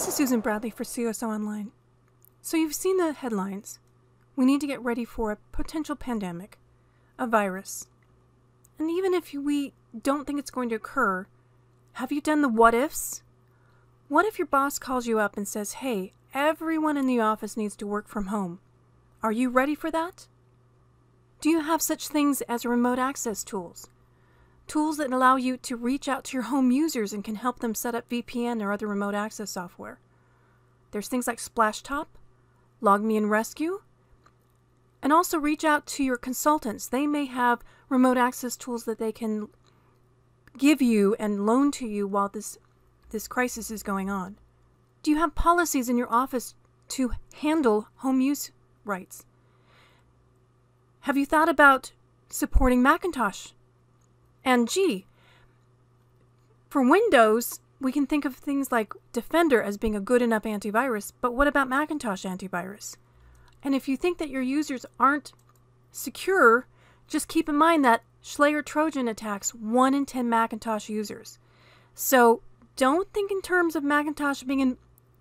This is Susan Bradley for CSO Online. So you've seen the headlines. We need to get ready for a potential pandemic, a virus. And even if we don't think it's going to occur, have you done the what ifs? What if your boss calls you up and says, hey, everyone in the office needs to work from home? Are you ready for that? Do you have such things as remote access tools? Tools that allow you to reach out to your home users and can help them set up VPN or other remote access software. There's things like Splashtop, LogMe and Rescue, and also reach out to your consultants. They may have remote access tools that they can give you and loan to you while this crisis is going on. Do you have policies in your office to handle home use rights? Have you thought about supporting Macintosh? And for Windows, we can think of things like Defender as being a good enough antivirus, but what about Macintosh antivirus? And if you think that your users aren't secure, just keep in mind that Slayer Trojan attacks 1 in 10 Macintosh users. So don't think in terms of Macintosh being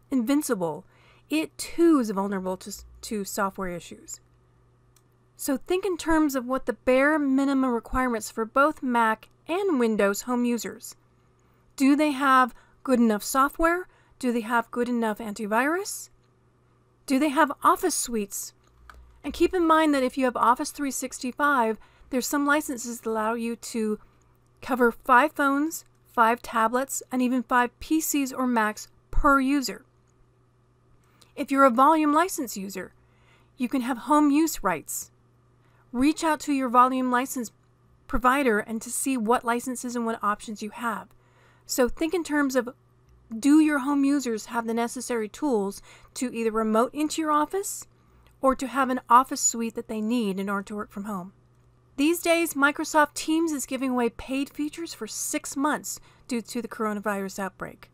invincible. It too is vulnerable to software issues. So think in terms of what the bare minimum requirements for both Mac and Windows home users. Do they have good enough software? Do they have good enough antivirus? Do they have Office suites? And keep in mind that if you have Office 365, there's some licenses that allow you to cover 5 phones, 5 tablets, and even 5 PCs or Macs per user. If you're a volume license user, you can have home use rights. Reach out to your volume license provider and to see what licenses and what options you have. So think in terms of, do your home users have the necessary tools to either remote into your office or to have an office suite that they need in order to work from home? These days, Microsoft Teams is giving away paid features for 6 months due to the coronavirus outbreak.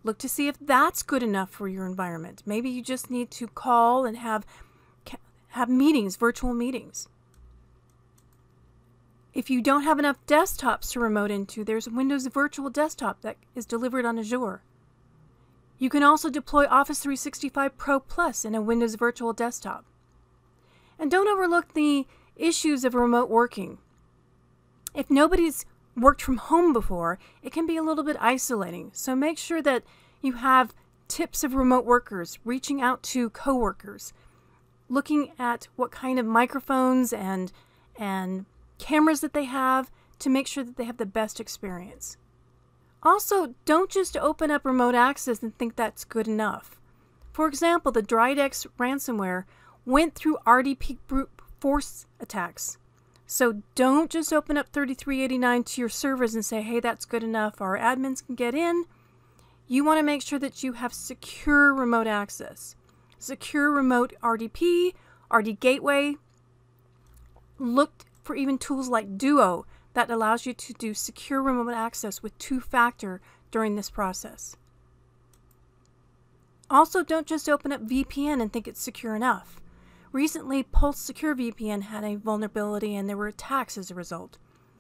Look to see if that's good enough for your environment. Maybe you just need to call and have meetings, virtual meetings. If you don't have enough desktops to remote into, there's a Windows Virtual Desktop that is delivered on Azure. You can also deploy Office 365 Pro Plus in a Windows Virtual Desktop. And don't overlook the issues of remote working. If nobody's worked from home before, it can be a little bit isolating. So make sure that you have tips of remote workers, reaching out to coworkers, looking at what kind of microphones and cameras that they have to make sure that they have the best experience. Also, don't just open up remote access and think that's good enough. For example, the Dridex ransomware went through RDP brute force attacks. So don't just open up 3389 to your servers and say, hey, that's good enough, our admins can get in. You want to make sure that you have secure remote access. Secure remote RDP, RD Gateway. Look for even tools like Duo that allows you to do secure remote access with 2-factor during this process. Also, don't just open up VPN and think it's secure enough. Recently, Pulse Secure VPN had a vulnerability and there were attacks as a result.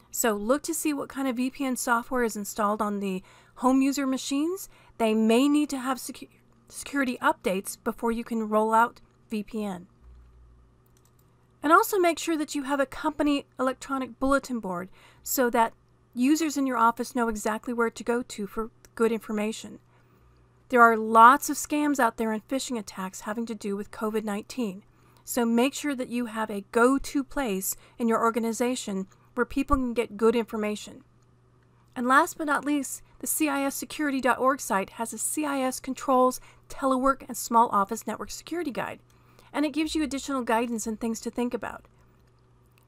So look to see what kind of VPN software is installed on the home user machines. They may need to have security updates before you can roll out VPN. And also make sure that you have a company electronic bulletin board so that users in your office know exactly where to go to for good information. There are lots of scams out there and phishing attacks having to do with COVID-19. So make sure that you have a go-to place in your organization where people can get good information. And last but not least, the CISsecurity.org site has a CIS Controls, Telework, and Small Office Network Security Guide. And it gives you additional guidance and things to think about.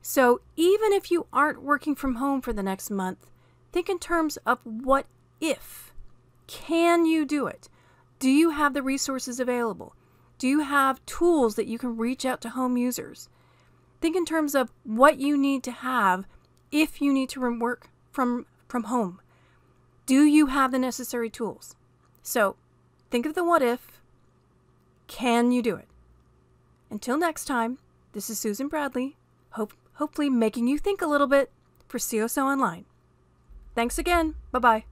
So even if you aren't working from home for the next month, think in terms of what if. Can you do it? Do you have the resources available? Do you have tools that you can reach out to home users? Think in terms of what you need to have if you need to work from home. Do you have the necessary tools? So think of the what if. Can you do it? Until next time, this is Susan Bradley, hopefully making you think a little bit for CSO Online. Thanks again. Bye-bye.